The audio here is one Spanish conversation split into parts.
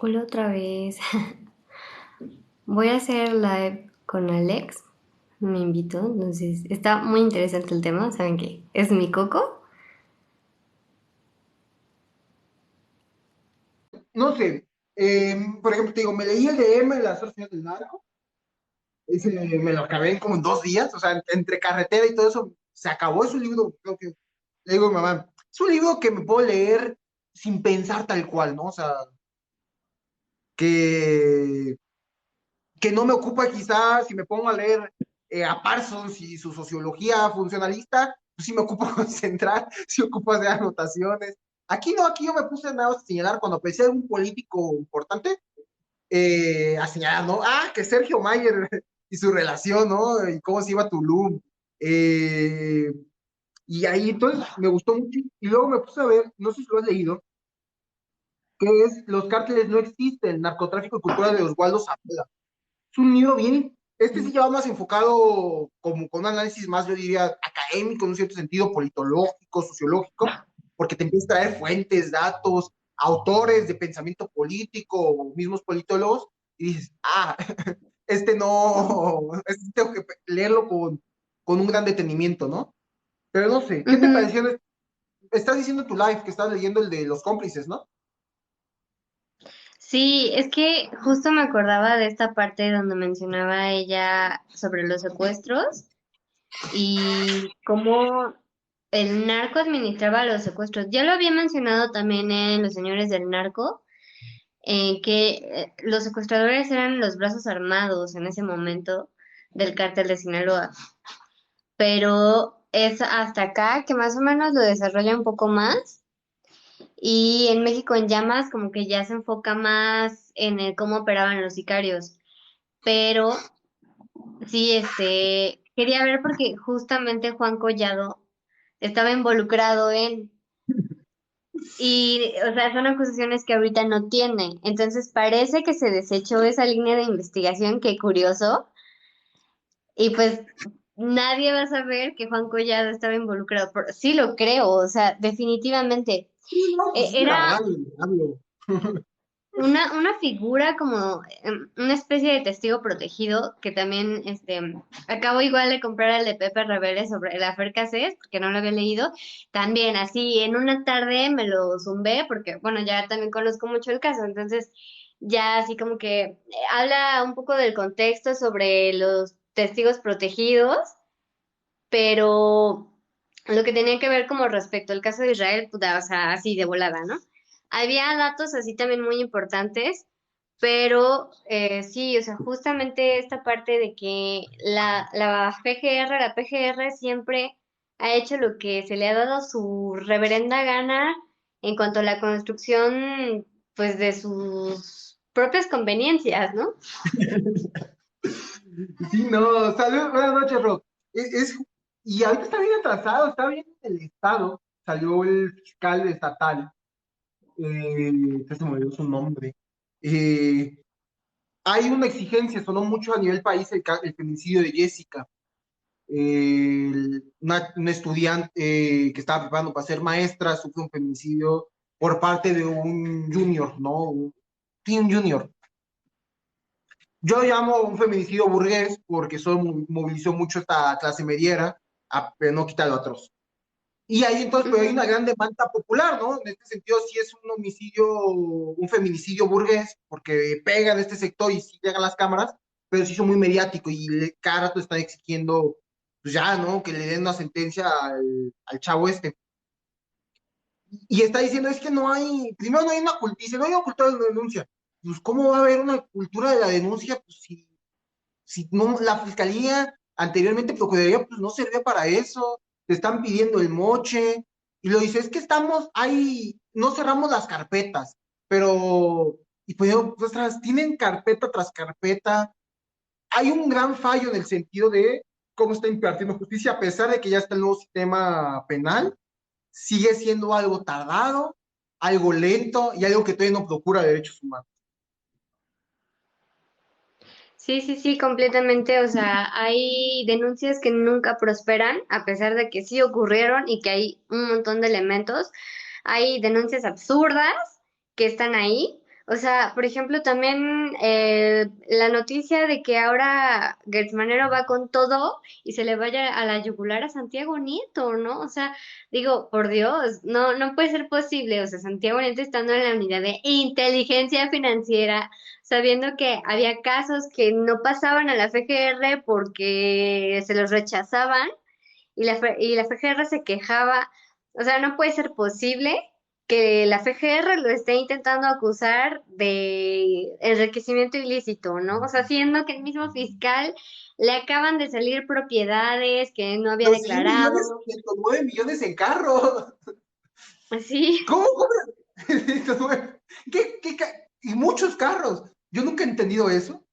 Hola otra vez. Voy a hacer live con Alex. Me invitó, entonces está muy interesante el tema. ¿Saben qué? Es mi coco. No sé, por ejemplo, te digo, me leí el DM de las Señas del Narco, ese me lo acabé en como en 2 días, o sea, entre carretera y todo eso, se acabó, es un libro, creo que, le digo a mi mamá, es un libro que me puedo leer sin pensar tal cual, ¿no? O sea, que, que no me ocupa quizás, si me pongo a leer a Parsons y su sociología funcionalista, pues sí me ocupo concentrar, sí ocupo hacer anotaciones. Aquí no, aquí yo me puse nada más a señalar cuando pensé en un político importante, a señalar, ¿no? Ah, que Sergio Mayer y su relación, ¿no? Y cómo se iba a Tulum. Eh, y ahí entonces me gustó mucho. Y luego me puse a ver, no sé si lo has leído, que es Los cárteles no existen, narcotráfico y cultura de Osvaldo Zapata. Es un libro bien, este sí lleva más enfocado como con un análisis más, yo diría, académico, en un cierto sentido, politológico, sociológico, porque te empieza a traer fuentes, datos, autores de pensamiento político, mismos politólogos, y dices, ah, este no, este tengo que leerlo con un gran detenimiento, ¿no? Pero no sé, ¿qué te Ujú. pareció? Estás diciendo tu live que estás leyendo el de los cómplices, ¿no? Sí, es que justo me acordaba de esta parte donde mencionaba ella sobre los secuestros y cómo el narco administraba los secuestros. Ya lo había mencionado también en Los Señores del Narco, que los secuestradores eran los brazos armados en ese momento del cártel de Sinaloa. Pero es hasta acá que más o menos lo desarrolla un poco más. Y en México en llamas como que ya se enfoca más en el cómo operaban los sicarios. Pero sí, quería ver porque justamente Juan Collado estaba involucrado en, y, o sea, son acusaciones que ahorita no tiene. Entonces parece que se desechó esa línea de investigación, qué curioso. Y pues nadie va a saber que Juan Collado estaba involucrado. Sí lo creo, o sea, definitivamente. Sí, no, pues es que la Era verdad, ni hablo. una figura como una especie de testigo protegido que también acabo igual de comprar el de Pepe Rebelde sobre la Fer Cassés, porque no lo había leído. También así en una tarde me lo zumbé porque bueno, ya también conozco mucho el caso, entonces ya así como que habla un poco del contexto sobre los testigos protegidos, pero lo que tenía que ver como respecto al caso de Israel, puta, o sea, así de volada, ¿no? Había datos así también muy importantes, pero sí, o sea, justamente esta parte de que la PGR siempre ha hecho lo que se le ha dado su reverenda gana en cuanto a la construcción, pues, de sus propias conveniencias, ¿no? Sí, no, salud, buenas noches, Rob. Y ahorita está bien atrasado, está bien en el estado. Salió el fiscal estatal, que se me olvidó su nombre. Eh, Hay una exigencia, sonó mucho a nivel país el feminicidio de Jessica, una estudiante que estaba preparando para ser maestra, sufre un feminicidio por parte de un junior, ¿no? Sí, un junior. Yo llamo un feminicidio burgués porque eso movilizó mucho esta clase mediera a no quitar lo atroz. Y ahí entonces pues, hay Ujú. una gran demanda popular, ¿no? En este sentido sí es un homicidio, un feminicidio burgués, porque pega en este sector y sí llegan las cámaras, pero sí son muy mediático y cada rato están exigiendo, pues ya, ¿no? Que le den una sentencia al chavo este. Y está diciendo, es que no hay, primero no hay una cultura, dice, no hay una cultura de la denuncia. Pues, ¿cómo va a haber una cultura de la denuncia? Pues si no, la fiscalía anteriormente procuraría, pues no servía para eso, te están pidiendo el moche, y lo dice, es que estamos, ahí, no cerramos las carpetas, pero, y pues, ostras, tienen carpeta tras carpeta, hay un gran fallo en el sentido de cómo está impartiendo justicia, a pesar de que ya está el nuevo sistema penal, sigue siendo algo tardado, algo lento y algo que todavía no procura derechos humanos. Sí, sí, sí, completamente. O sea, hay denuncias que nunca prosperan, a pesar de que sí ocurrieron y que hay un montón de elementos. Hay denuncias absurdas que están ahí. O sea, por ejemplo, también la noticia de que ahora Gertz Manero va con todo y se le vaya a la yugular a Santiago Nieto, ¿no? O sea, digo, por Dios, no, no puede ser posible. O sea, Santiago Nieto estando en la unidad de inteligencia financiera, sabiendo que había casos que no pasaban a la FGR porque se los rechazaban y la FGR se quejaba. O sea, no puede ser posible que la FGR lo esté intentando acusar de enriquecimiento ilícito, ¿no? O sea, siendo que el mismo fiscal le acaban de salir propiedades que no había 200 millones, declarado. 109 millones en carro. Sí, ¿Cómo cobran? 109. Y muchos carros. Yo nunca he entendido eso.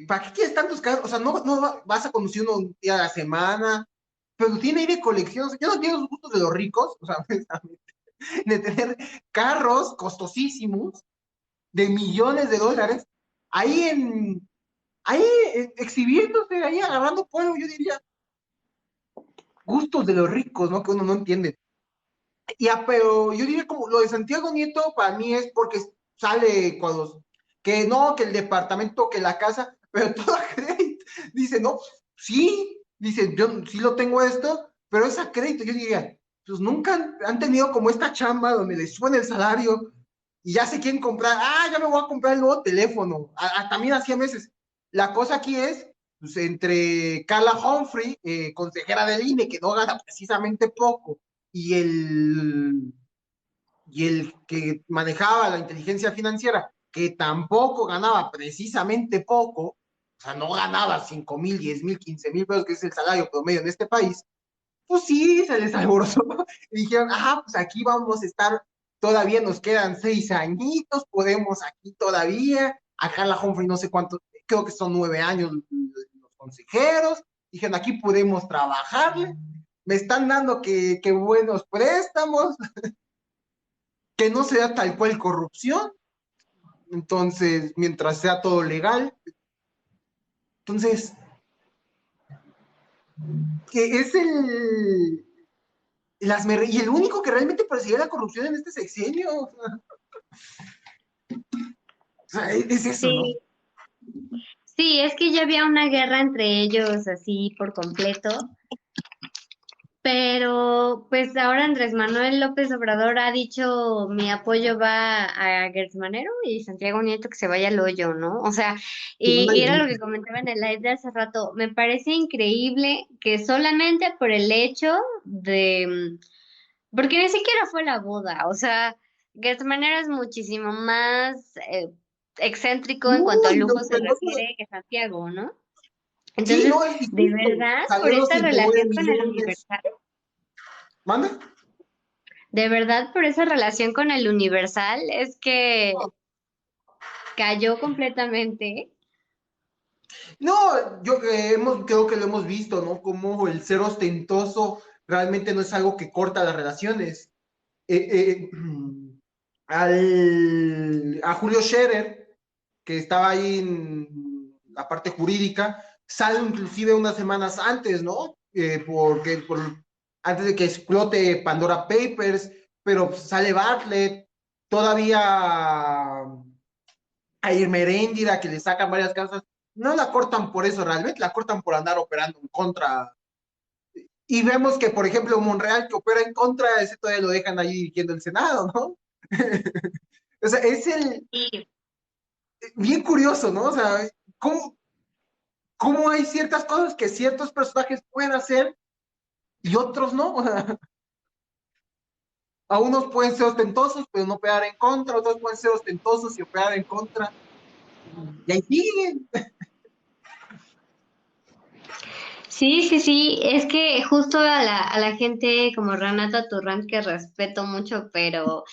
¿Para qué quieres tantos carros? O sea, no vas a conducir uno un día a la semana, pero tiene ahí de colección. O sea, yo no entiendo los gustos de los ricos, o sea, de tener carros costosísimos de millones de dólares ahí ahí exhibiéndose, ahí agarrando polvo, yo diría, gustos de los ricos, ¿no? Que uno no entiende. Ya, pero yo diría como lo de Santiago Nieto para mí es porque sale cuando, que no, que el departamento, que la casa, pero toda crédito. Dice, no, sí, dice, yo sí lo tengo esto, pero es a crédito. Yo diría, pues nunca han tenido como esta chamba donde les suena el salario y ya se quieren comprar, ya me voy a comprar el nuevo teléfono. También hacía meses. La cosa aquí es, pues entre Carla Humphrey, consejera del INE, que no gana precisamente poco, y el que manejaba la inteligencia financiera, que tampoco ganaba precisamente poco, o sea, no ganaba 5,000, 10,000, 15,000 pesos, que es el salario promedio en este país, pues sí, se les alborozó y dijeron, pues aquí vamos a estar, todavía nos quedan 6 añitos, podemos aquí todavía, acá en la Humphrey no sé cuánto, creo que son 9 años los consejeros, dijeron, aquí podemos trabajarle, me están dando que buenos préstamos, que no sea tal cual corrupción, entonces, mientras sea todo legal, entonces, que es y el único que realmente persigue la corrupción en este sexenio, o sea, es eso, ¿no? sí, sí, es que ya había una guerra entre ellos así por completo. Pero pues ahora Andrés Manuel López Obrador ha dicho mi apoyo va a Gertz Manero y Santiago Nieto que se vaya al hoyo, ¿no? O sea, Que no y nadie era lo que dice. comentaba en el live de hace rato, me parece increíble que solamente por el hecho de, porque ni siquiera fue la boda, o sea, Gertz Manero es muchísimo más excéntrico en cuanto a Uy, lujo los se pendejos. refiere que Santiago, ¿no? Sí, Entonces, no, es de justo. verdad, por Salió los esta 109 relación con el millones. Universal. ¿Manda? De verdad, por esa relación con el Universal es que cayó completamente. No, creo que lo hemos visto, ¿no? Como el ser ostentoso realmente no es algo que corta las relaciones. Eh, eh, a Julio Scherer, que estaba ahí en la parte jurídica, sale inclusive unas semanas antes, ¿no? Antes de que explote Pandora Papers, pero sale Bartlett, todavía a Irma Heréndira, que le sacan varias causas, no la cortan por eso realmente, la cortan por andar operando en contra. Y vemos que, por ejemplo, Monreal, que opera en contra, ese todavía lo dejan ahí dirigiendo el Senado, ¿no? O sea, es Sí, bien curioso, ¿no? O sea, ¿cómo hay ciertas cosas que ciertos personajes pueden hacer y otros no? O sea, a unos pueden ser ostentosos, pero no operar en contra, otros pueden ser ostentosos y operar en contra. Y ahí siguen. sí, sí, sí, es que justo a la gente como Renata Turrant, que respeto mucho, pero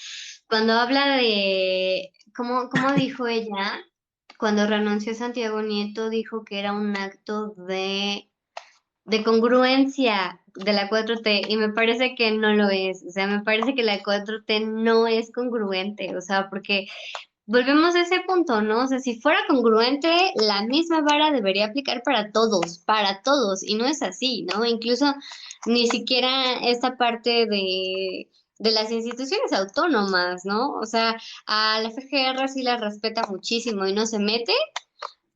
cuando habla de, ¿cómo dijo ella? Cuando renunció a Santiago Nieto, dijo que era un acto de congruencia de la 4T y me parece que no lo es, o sea, me parece que la 4T no es congruente, o sea, porque volvemos a ese punto, ¿no? O sea, si fuera congruente, la misma vara debería aplicar para todos, y no es así, ¿no? Incluso ni siquiera esta parte de las instituciones autónomas, ¿no? O sea, a la FGR sí la respeta muchísimo y no se mete,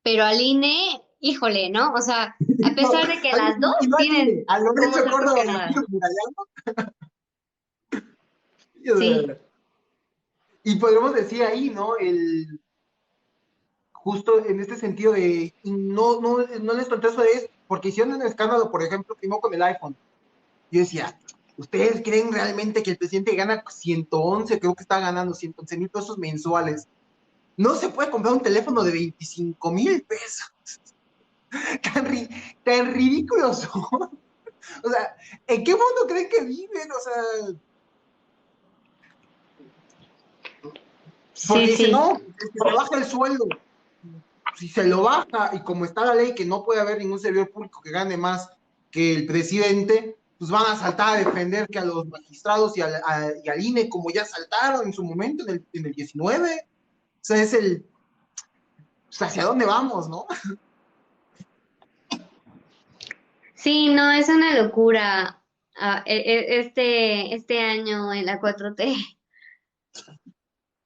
pero al INE, híjole, ¿no? O sea, a No, pesar de que las dos y no tienen adivine, a cómo Lorenzo ser Córdoba y a cuestionadas. Pino Sí, Murayama. Y podríamos decir ahí, ¿no? Justo en este sentido de, y no les conté eso es, porque hicieron un escándalo, por ejemplo, primero con el iPhone. Yo decía, ¿ustedes creen realmente que el presidente gana 111, creo que está ganando 111,000 pesos mensuales? No se puede comprar un teléfono de 25,000 pesos. Tan, tan ridículos son. O sea, ¿en qué mundo creen que viven? O sea, sí, porque dicen, sí. no, es que se baja el sueldo. Si se lo baja y como está la ley que no puede haber ningún servidor público que gane más que el presidente, pues van a saltar a defender que a los magistrados y al INE, como ya saltaron en su momento en el 19. O sea, pues, hacia dónde vamos, ¿no? Sí, no, es una locura este año en la 4T.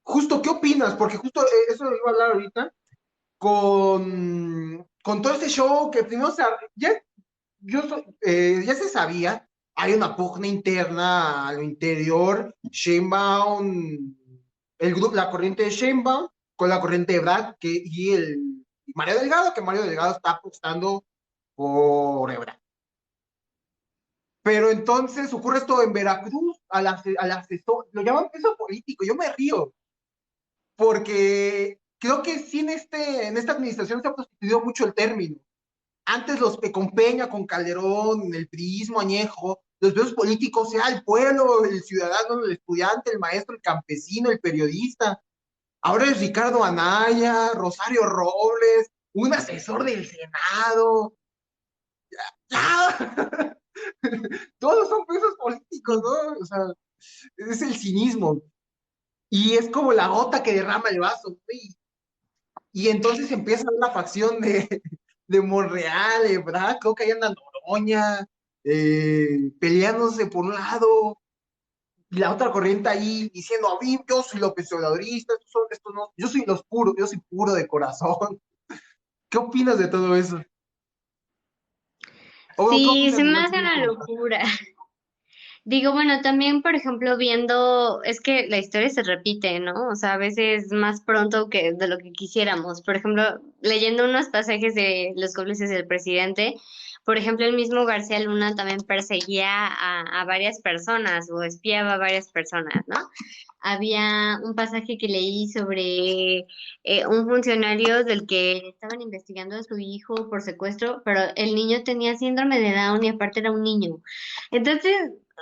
Justo, ¿qué opinas? Porque justo eso iba a hablar ahorita con todo este show que primero ya, ya se sabía, hay una pugna interna a lo interior, Sheinbaum, la corriente de Sheinbaum con la corriente de Brad y Mario Delgado, que Mario Delgado está apostando por Ebrard. Pero entonces ocurre esto en Veracruz, al asesor, lo llaman peso político, yo me río, porque creo que sí en esta administración se ha prostituido mucho el término. Antes con Peña, con Calderón, el priismo añejo, los pesos políticos, sea el pueblo, el ciudadano, el estudiante, el maestro, el campesino, el periodista. Ahora es Ricardo Anaya, Rosario Robles, un asesor del Senado. ¡Ya! Todos son pesos políticos, ¿no? O sea, es el cinismo. Y es como la gota que derrama el vaso, ¿no? Y entonces empieza una facción de Monreal, ¿verdad? Creo que ahí anda Noroña, peleándose por un lado, y la otra corriente ahí diciendo, a mí, yo soy López Obradorista, estos no, yo soy puro de corazón. ¿Qué opinas de todo eso? O bueno, ¿qué Sí, opinas se de me lo que hace quiero una comentar? locura. Digo, bueno, también, por ejemplo, viendo, es que la historia se repite, ¿no? O sea, a veces más pronto que de lo que quisiéramos. Por ejemplo, leyendo unos pasajes de los cómplices del presidente, por ejemplo, el mismo García Luna también perseguía a varias personas o espiaba a varias personas, ¿no? Había un pasaje que leí sobre un funcionario del que estaban investigando a su hijo por secuestro, pero el niño tenía síndrome de Down y aparte era un niño. Entonces,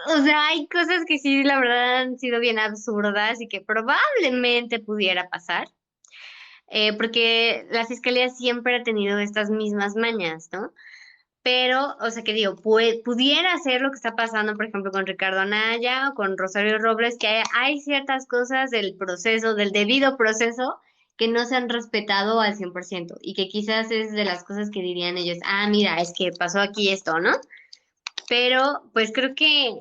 o sea, hay cosas que sí, la verdad, han sido bien absurdas y que probablemente pudiera pasar, porque la fiscalía siempre ha tenido estas mismas mañas, ¿no? Pero, o sea, que digo, pudiera ser lo que está pasando, por ejemplo, con Ricardo Anaya o con Rosario Robles, que hay ciertas cosas del proceso, del debido proceso, que no se han respetado al 100% y que quizás es de las cosas que dirían ellos, ah, mira, es que pasó aquí esto, ¿no? Pero, pues creo que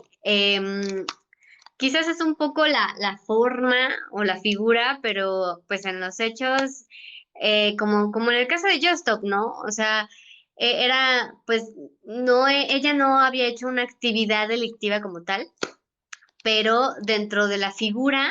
quizás es un poco la forma o la figura, pero pues en los hechos, como en el caso de Just Stop, ¿no? O sea, era, pues, no, ella no había hecho una actividad delictiva como tal, pero dentro de la figura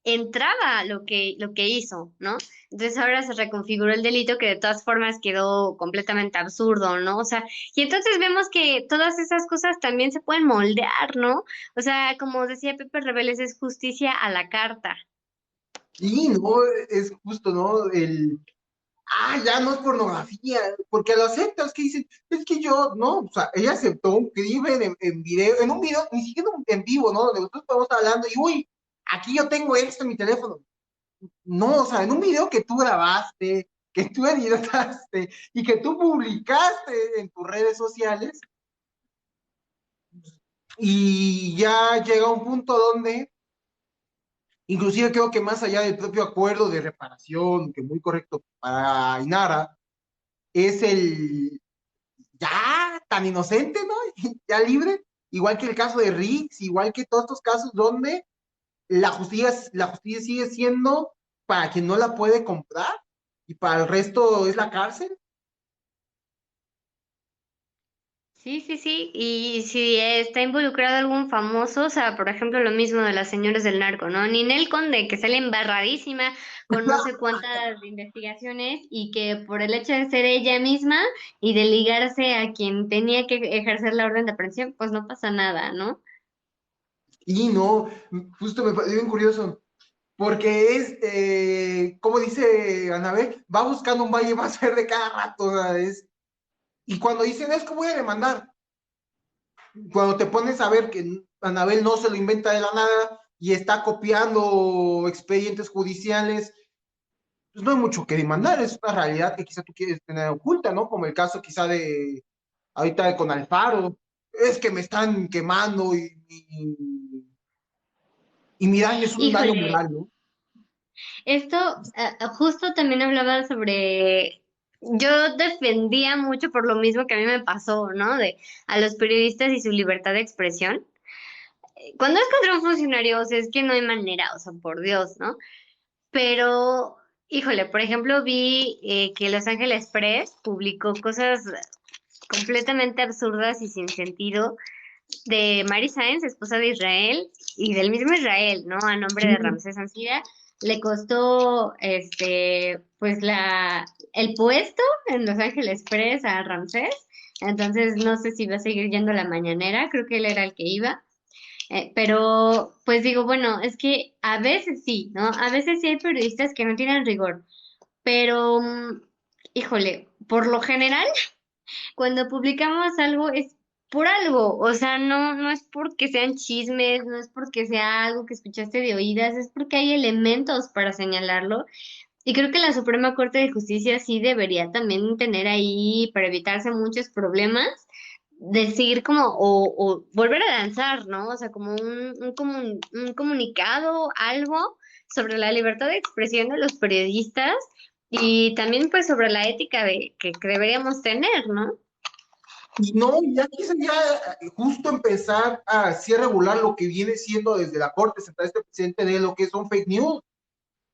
entraba lo que hizo, ¿no? Entonces ahora se reconfiguró el delito que de todas formas quedó completamente absurdo, ¿no? O sea, y entonces vemos que todas esas cosas también se pueden moldear, ¿no? O sea, como decía Pepe Rebeles, es justicia a la carta. Y no, es justo, ¿no? Ya no es pornografía, porque a lo aceptas que dicen, es que yo, no, o sea, ella aceptó un crimen en video, en un video, ni siquiera en vivo, ¿no? Donde nosotros estamos hablando y, uy, aquí yo tengo esto en mi teléfono. No, o sea, en un video que tú grabaste, que tú editaste y que tú publicaste en tus redes sociales, y ya llega un punto donde Inclusive creo que más allá del propio acuerdo de reparación, que muy correcto para Ainara, es el ya tan inocente, ¿no? Ya libre, igual que el caso de Riggs, igual que todos estos casos donde la justicia sigue siendo para quien no la puede comprar y para el resto es la cárcel. Sí, sí, sí. Y si está involucrado algún famoso, o sea, por ejemplo, lo mismo de las señoras del narco, ¿no? Ninel Conde, que sale embarradísima con no sé cuántas investigaciones y que por el hecho de ser ella misma y de ligarse a quien tenía que ejercer la orden de aprehensión, pues no pasa nada, ¿no? Y no, justo me pareció bien curioso, porque es, como dice Anabel, va buscando un valle más verde cada rato, o sea, y cuando dicen es que voy a demandar, cuando te pones a ver que Anabel no se lo inventa de la nada y está copiando expedientes judiciales, pues no hay mucho que demandar, es una realidad que quizá tú quieres tener oculta, ¿no? Como el caso quizá de ahorita con Alfaro, es que me están quemando y mi daño es un daño Híjole, moral, ¿no? esto justo también hablaba sobre, yo defendía mucho por lo mismo que a mí me pasó, ¿no? De a los periodistas y su libertad de expresión. Cuando es contra un funcionario, o sea, es que no hay manera, o sea, por Dios, ¿no? Pero, híjole, por ejemplo, vi que Los Ángeles Press publicó cosas completamente absurdas y sin sentido de Mary Sáenz, esposa de Israel, y del mismo Israel, ¿no? A nombre de Sí, Ramsés Ansira, le costó, pues el puesto en Los Ángeles Press a Ramsés. Entonces, no sé si va a seguir yendo a la mañanera, creo que él era el que iba. Pero, pues digo, bueno, es que a veces sí, ¿no? A veces sí hay periodistas que no tienen rigor, pero, híjole, por lo general, cuando publicamos algo es por algo, o sea, no es porque sean chismes, no es porque sea algo que escuchaste de oídas, es porque hay elementos para señalarlo. Y creo que la Suprema Corte de Justicia sí debería también tener ahí, para evitarse muchos problemas, decir como, o volver a lanzar, ¿no? O sea, como un comunicado, algo sobre la libertad de expresión de los periodistas y también pues sobre la ética que deberíamos tener, ¿no? y no, ya quise ya justo empezar a así regular lo que viene siendo desde la Corte Central este presidente de lo que son fake news.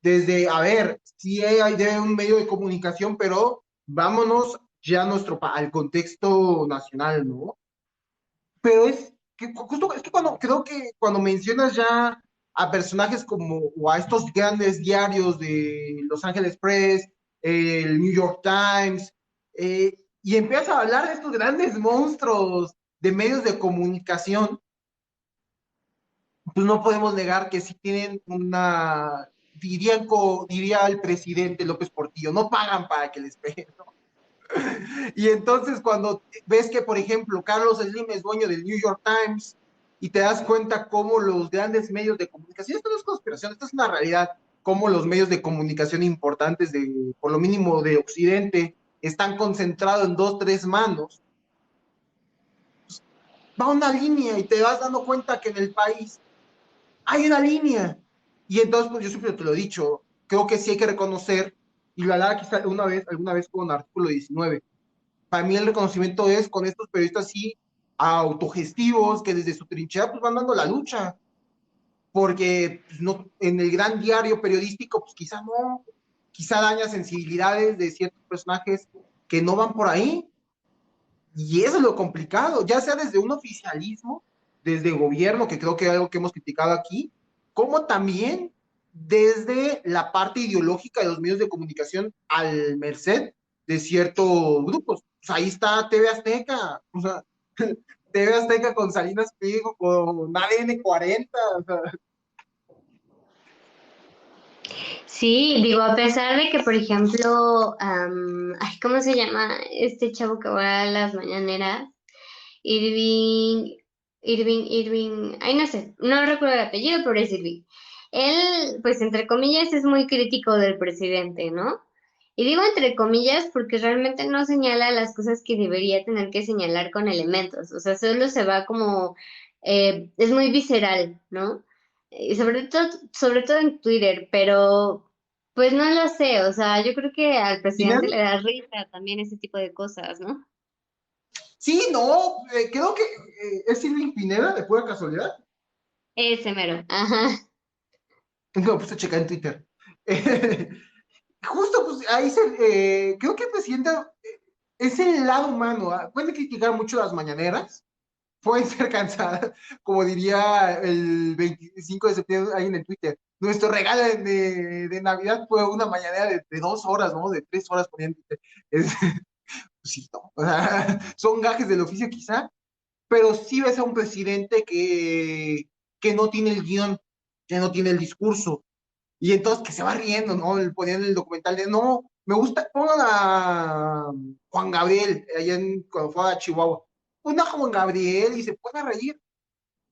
Desde, a ver, sí hay de un medio de comunicación, pero vámonos ya a al contexto nacional, ¿no? Pero es que justo es que cuando creo que cuando mencionas ya a personajes como o a estos grandes diarios de Los Angeles Press, el New York Times, y empiezas a hablar de estos grandes monstruos de medios de comunicación, pues no podemos negar que sí tienen una, diría el presidente López Portillo, no pagan para que les peguen, ¿no? Y entonces cuando ves que, por ejemplo, Carlos Slim es dueño del New York Times y te das cuenta cómo los grandes medios de comunicación, esto no es conspiración, esto es una realidad, cómo los medios de comunicación importantes de, por lo mínimo de Occidente, están concentrados en dos, tres manos, va una línea y te vas dando cuenta que en el país hay una línea. Y entonces, pues yo siempre te lo he dicho, creo que sí hay que reconocer, y lo hablaba quizá una vez, alguna vez con artículo 19, para mí el reconocimiento es con estos periodistas sí autogestivos que desde su trinchera pues van dando la lucha, porque pues, no, en el gran diario periodístico pues quizá no, quizá daña sensibilidades de ciertos personajes que no van por ahí, y eso es lo complicado, ya sea desde un oficialismo, desde gobierno, que creo que es algo que hemos criticado aquí, como también desde la parte ideológica de los medios de comunicación al merced de ciertos grupos. Pues ahí está TV Azteca, o sea, TV Azteca con Salinas Pliego, con ADN 40, o sea, Sí, digo, a pesar de que, por ejemplo, ay, ¿cómo se llama este chavo que va a las mañaneras? Irving, ay, no sé, no recuerdo el apellido, pero es Irving. Él, pues, entre comillas, es muy crítico del presidente, ¿no? Y digo entre comillas porque realmente no señala las cosas que debería tener que señalar con elementos, o sea, solo se va como, es muy visceral, ¿no? y sobre todo en Twitter, pero pues no lo sé, o sea, yo creo que al presidente le da risa también ese tipo de cosas, ¿no? Sí, no, creo que es Irving Pineda, de pura casualidad. Ese mero, ajá. Me puse a checar en Twitter. Eh, justo, pues ahí creo que el presidente es el lado humano. Puede criticar mucho las mañaneras, pueden ser cansadas, como diría el 25 de septiembre ahí en el Twitter. Nuestro regalo de Navidad fue una mañanera de 2 horas, ¿no? De 3 horas poniendo. Es, sí, no. O sea, son gajes del oficio quizá, pero sí ves a un presidente que no tiene el guión, que no tiene el discurso, y entonces que se va riendo, ¿no? Ponían el documental de, no, me gusta, pongan a Juan Gabriel, cuando fue a Chihuahua, una Juan Gabriel y se puede reír,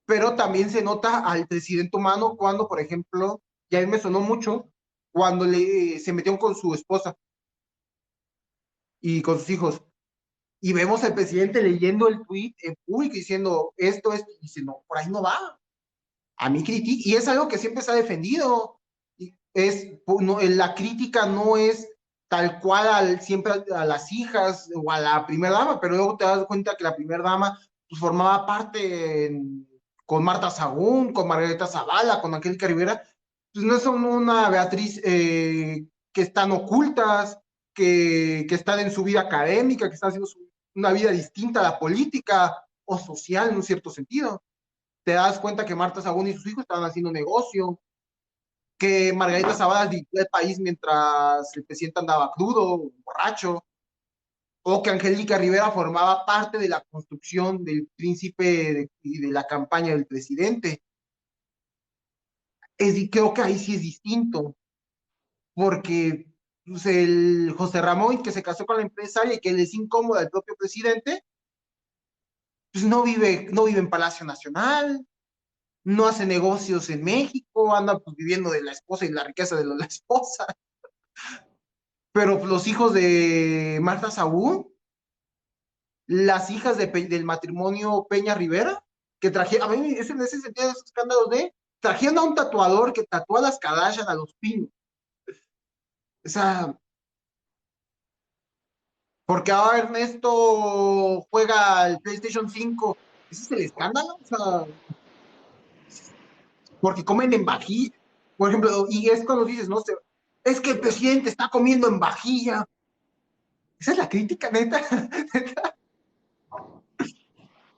pero también se nota al presidente humano cuando, por ejemplo, ya él me sonó mucho, cuando se metió con su esposa y con sus hijos, y vemos al presidente leyendo el tweet en público diciendo y dice, no, por ahí no va, a mí critica, y es algo que siempre se ha defendido, no, la crítica no es tal cual siempre a las hijas o a la primera dama, pero luego te das cuenta que la primera dama pues, formaba parte con Marta Sagún, con Margarita Zavala, con Angélica Rivera, pues no son una Beatriz que están ocultas, que están en su vida académica, que están haciendo una vida distinta a la política o social en un cierto sentido. Te das cuenta que Marta Sagún y sus hijos estaban haciendo negocio, que Margarita Zavala dirigió el país mientras el presidente andaba crudo, borracho, o que Angélica Rivera formaba parte de la construcción del príncipe y de la campaña del presidente. Creo que ahí sí es distinto, porque pues, el José Ramón, que se casó con la empresaria y que le es incómoda al propio presidente, pues no vive en Palacio Nacional, no hace negocios en México, anda pues viviendo de la esposa y la riqueza de la esposa. Pero los hijos de Marta Saúl, las hijas del matrimonio Peña Rivera, que trajeron, a mí es en ese sentido de esos escándalos trajeron a un tatuador que tatúa a las Kardashian a los pinos. O sea, porque ahora Ernesto juega al PlayStation 5. ¿Ese es el escándalo? O sea, porque comen en vajilla. Por ejemplo, y es cuando dices, no sé, es que el presidente está comiendo en vajilla. Esa es la crítica, neta.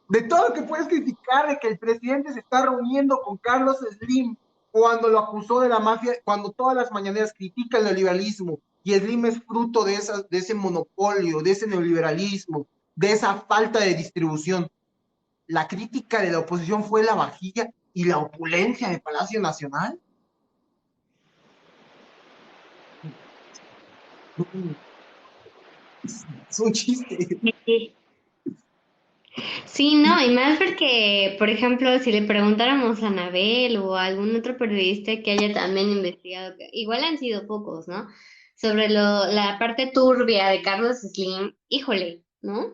De todo lo que puedes criticar de que el presidente se está reuniendo con Carlos Slim cuando lo acusó de la mafia, cuando todas las mañaneras critica el neoliberalismo y Slim es fruto de ese monopolio, de ese neoliberalismo, de esa falta de distribución. La crítica de la oposición fue la vajilla y la opulencia de Palacio Nacional. Es un chiste. Sí, sí, no, y más porque, por ejemplo, si le preguntáramos a Anabel o a algún otro periodista que haya también investigado, que igual han sido pocos, ¿no? Sobre la parte turbia de Carlos Slim, híjole, ¿no?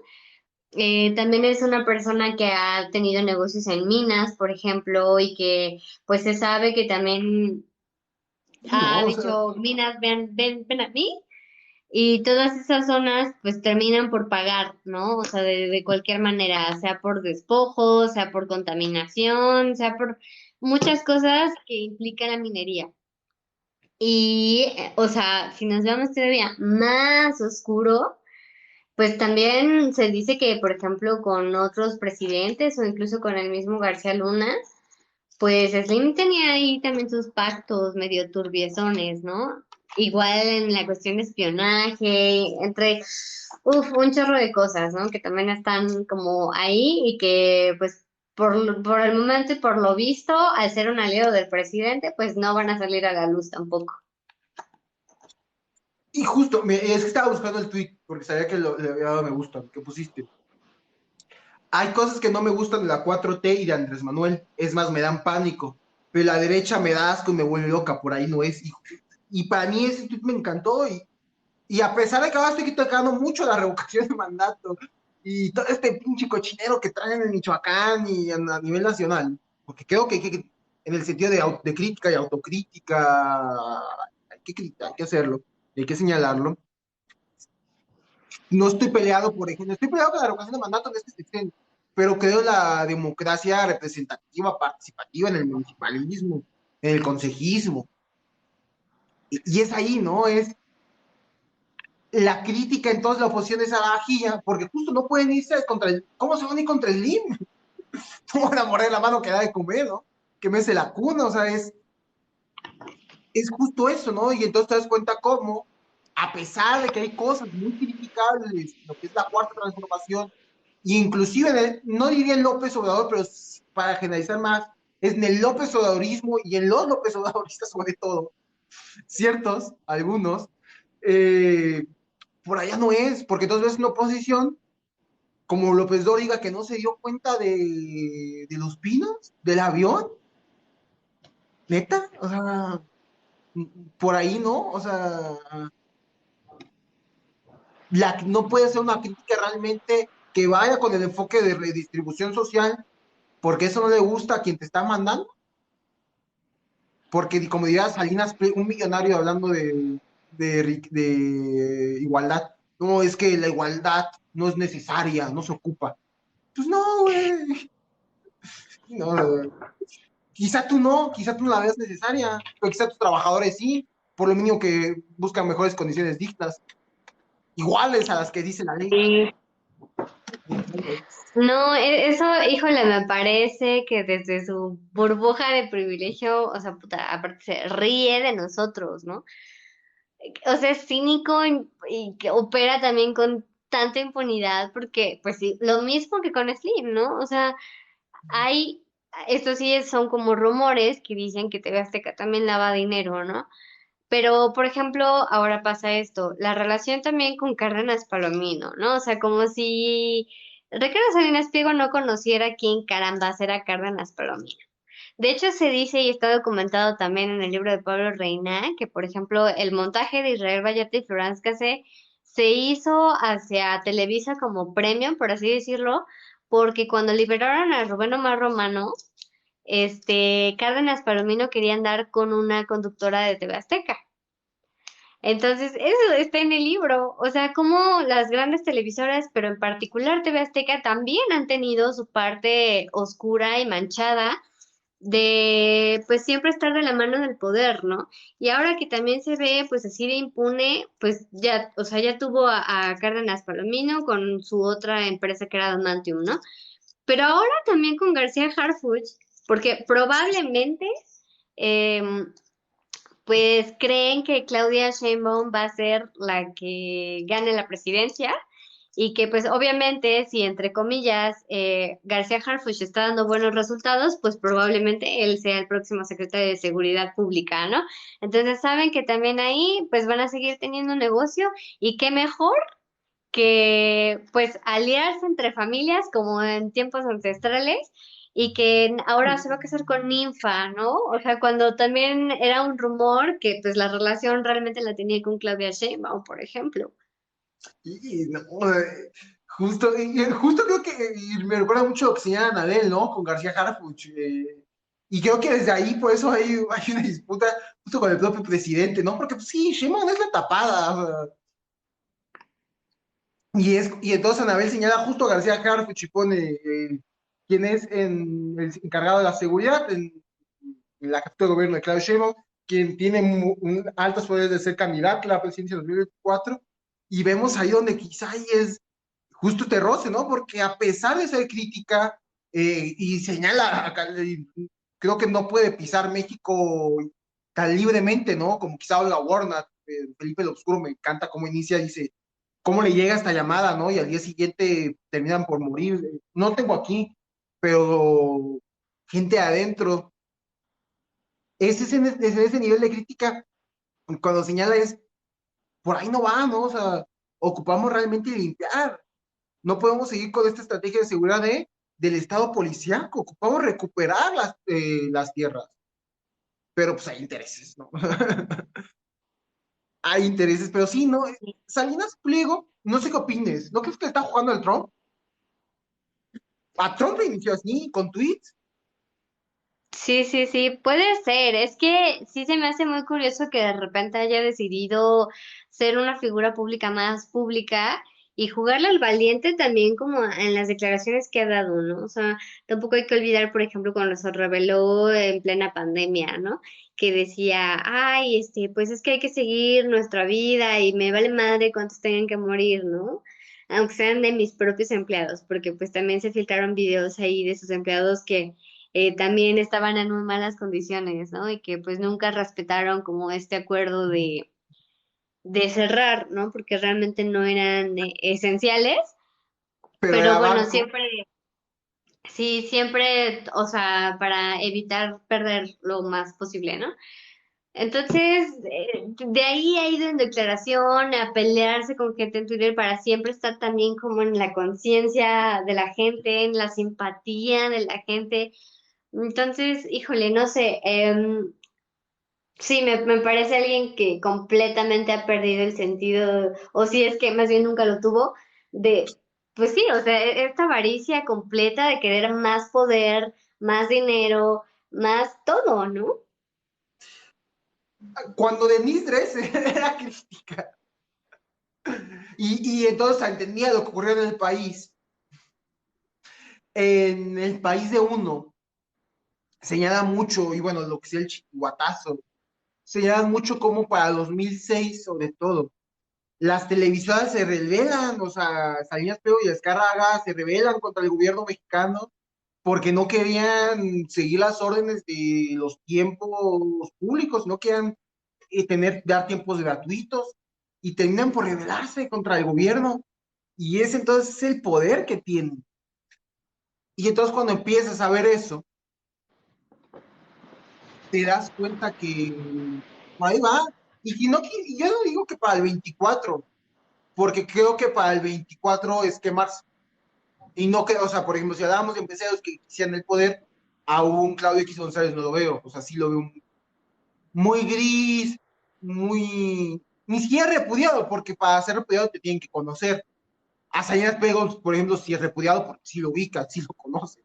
También es una persona que ha tenido negocios en minas, por ejemplo, y que pues se sabe que también Sí, ha no, o sea, dicho minas, ven a mí, y todas esas zonas pues terminan por pagar, ¿no? O sea, de cualquier manera, sea por despojo, sea por contaminación, sea por muchas cosas que implica la minería. Y, o sea, si nos vamos todavía más oscuro, pues también se dice que, por ejemplo, con otros presidentes o incluso con el mismo García Luna, pues Slim tenía ahí también sus pactos medio turbiezones, ¿no? Igual en la cuestión de espionaje, entre, un chorro de cosas, ¿no? Que también están como ahí y que, pues, por el momento y por lo visto, al ser un aliado del presidente, pues no van a salir a la luz tampoco. y justo, es que estaba buscando el tweet porque sabía que le había dado me gusta, que pusiste. Hay cosas que no me gustan de la 4T y de Andrés Manuel. Es más, me dan pánico. Pero la derecha me da asco y me vuelve loca. Por ahí no es. Y para mí ese tweet me encantó. Y a pesar de que ahora estoy criticando mucho la revocación de mandato y todo este pinche cochinero que traen en Michoacán y a nivel nacional, porque creo que hay que en el sentido de crítica y autocrítica, hay que hacerlo, hay que señalarlo. No estoy peleado, por ejemplo, estoy peleado con la revocación de mandato en este sexenio, pero creo en la democracia representativa, participativa, en el municipalismo, en el consejismo. Y es ahí, ¿no? Es la crítica, entonces la oposición es a la vajilla, porque justo no pueden irse contra el. ¿Cómo se van a ir contra el IMSS? ¿Cómo van a morder la mano que da de comer, ¿no? Que mece la cuna, o sea, es justo eso, ¿no? Y entonces te das cuenta cómo, a pesar de que hay cosas muy criticables, lo que es la cuarta transformación, e inclusive, no diría el López Obrador, pero para generalizar más, es en el López Obradorismo y en los López Obradoristas sobre todo, ciertos, algunos, eh, por allá no es, porque entonces ves una oposición como López Dóriga que no se dio cuenta de los pinos, del avión, neta, o sea, por ahí no, o sea, no puede ser una crítica realmente que vaya con el enfoque de redistribución social, porque eso no le gusta a quien te está mandando, porque como diría Salinas, un millonario hablando de igualdad, no, es que la igualdad no es necesaria, no se ocupa. Pues no, güey, no, quizá tú no la veas necesaria, pero quizá tus trabajadores sí, por lo mínimo que buscan mejores condiciones dignas, iguales a las que dice la ley. Sí. No, eso, híjole, me parece que desde su burbuja de privilegio, o sea, puta, aparte se ríe de nosotros, ¿no? O sea, es cínico y que opera también con tanta impunidad, porque, pues sí, lo mismo que con Slim, ¿no? O sea, hay, estos sí son como rumores que dicen que TV Azteca también lava dinero, ¿no? Pero, por ejemplo, ahora pasa esto, la relación también con Cárdenas Palomino, ¿no? O sea, como si Ricardo Salinas Pliego no conociera quién carambas era Cárdenas Palomino. De hecho, se dice y está documentado también en el libro de Pablo Reina que, por ejemplo, el montaje de Israel Vallarta y Florence Cassé se hizo hacia Televisa como premio, por así decirlo, porque cuando liberaron a Rubén Omar Romano, Cárdenas Palomino quería andar con una conductora de TV Azteca. Entonces, eso está en el libro. O sea, como las grandes televisoras, pero en particular TV Azteca, también han tenido su parte oscura y manchada de, pues, siempre estar de la mano del poder, ¿no? Y ahora que también se ve, pues, así de impune, pues ya, o sea, ya tuvo a Cárdenas Palomino con su otra empresa que era Donantium, ¿no? Pero ahora también con García Harfuch, porque probablemente... em, pues creen que Claudia Sheinbaum va a ser la que gane la presidencia y que pues obviamente si entre comillas García Harfuch está dando buenos resultados, pues probablemente él sea el próximo secretario de Seguridad Pública, ¿no? Entonces saben que también ahí pues van a seguir teniendo un negocio y qué mejor que pues aliarse entre familias como en tiempos ancestrales y que ahora se va a casar con Ninfa, ¿no? O sea, cuando también era un rumor que pues la relación realmente la tenía con Claudia Sheinbaum, por ejemplo. Y no, justo creo que y me recuerda mucho lo que señala Anabel, ¿no? Con García Harfuch. Y creo que desde ahí, por eso hay una disputa justo con el propio presidente, ¿no? Porque pues, sí, Sheinbaum es la tapada. O sea, y entonces Anabel señala justo a García Harfuch y pone quién es el encargado de la seguridad en la jefatura de gobierno de Claudio Sheinbaum, quien tiene altos poderes de ser candidato a la presidencia en 2024. Y vemos ahí donde quizá ahí es justo este roce, ¿no? Porque a pesar de ser crítica y señala, creo que no puede pisar México tan libremente, ¿no? Como quizá Olga Warner, Felipe el Obscuro, me encanta cómo inicia, dice, ¿cómo le llega esta llamada, no? Y al día siguiente terminan por morir. No tengo aquí, pero gente adentro. Ese nivel de crítica, cuando señala es, por ahí no va, ¿no? O sea, ocupamos realmente limpiar. No podemos seguir con esta estrategia de seguridad del Estado policíaco. Ocupamos recuperar las tierras. Pero pues hay intereses, ¿no? Hay intereses, pero sí, ¿no? Salinas Pliego, no sé qué opines. ¿No crees que está jugando al Trump? A Trump le inició así, con tweets. Sí, sí, sí, puede ser. Es que sí se me hace muy curioso que de repente haya decidido ser una figura pública más pública y jugarle al valiente también como en las declaraciones que ha dado, ¿no? O sea, tampoco hay que olvidar, por ejemplo, cuando se reveló en plena pandemia, ¿no? Que decía, ay, pues es que hay que seguir nuestra vida y me vale madre cuántos tengan que morir, ¿no? Aunque sean de mis propios empleados, porque pues también se filtraron videos ahí de sus empleados que también estaban en muy malas condiciones, ¿no? Y que pues nunca respetaron como este acuerdo de cerrar, ¿no? Porque realmente no eran esenciales, Pero pero era bueno, banco. siempre, sí, siempre, o sea, para evitar perder lo más posible, ¿no? Entonces, de ahí ha ido en declaración a pelearse con gente en Twitter para siempre estar también como en la conciencia de la gente, en la simpatía de la gente. Entonces, híjole, no sé, sí, me parece alguien que completamente ha perdido el sentido, o si es que más bien nunca lo tuvo, de, pues sí, o sea, esta avaricia completa de querer más poder, más dinero, más todo, ¿no? Cuando Denise Dresser era crítica y entonces entendía lo que ocurrió en el país de uno, señala mucho, y bueno, lo que sea el chihuatazo, señala mucho como para 2006 sobre todo, las televisoras se rebelan, o sea, Salinas Pliego y Azcárraga se rebelan contra el gobierno mexicano porque no querían seguir las órdenes de los tiempos públicos, no querían dar tiempos gratuitos y terminan por rebelarse contra el gobierno. Y ese entonces es el poder que tienen. Y entonces cuando empiezas a ver eso, te das cuenta que por ahí va. Y que no, yo no digo que para el 24, porque creo que para el 24 es quemarse. Y no que, o sea, por ejemplo, si hablábamos de empresarios que quisieran el poder, aún Claudio X González no lo veo. O sea, sí lo veo muy gris, muy... Ni siquiera repudiado, porque para ser repudiado te tienen que conocer. A Salinas Pliego, por ejemplo, si es repudiado, porque sí lo ubica, sí lo conoce.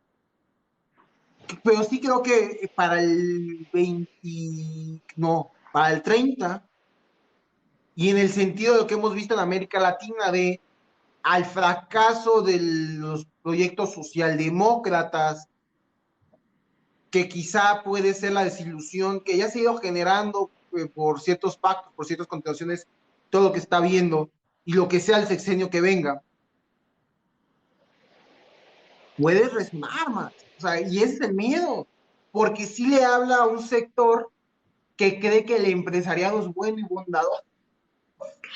Pero sí creo que para el 20, no, para el 30, y en el sentido de lo que hemos visto en América Latina, de al fracaso de los proyectos socialdemócratas, que quizá puede ser la desilusión que ya se ha ido generando por ciertos pactos, por ciertas constituciones, todo lo que está viendo, y lo que sea el sexenio que venga, puede resumar más. O sea, y ese es el miedo, porque sí le habla a un sector que cree que el empresariado es bueno y bondadoso,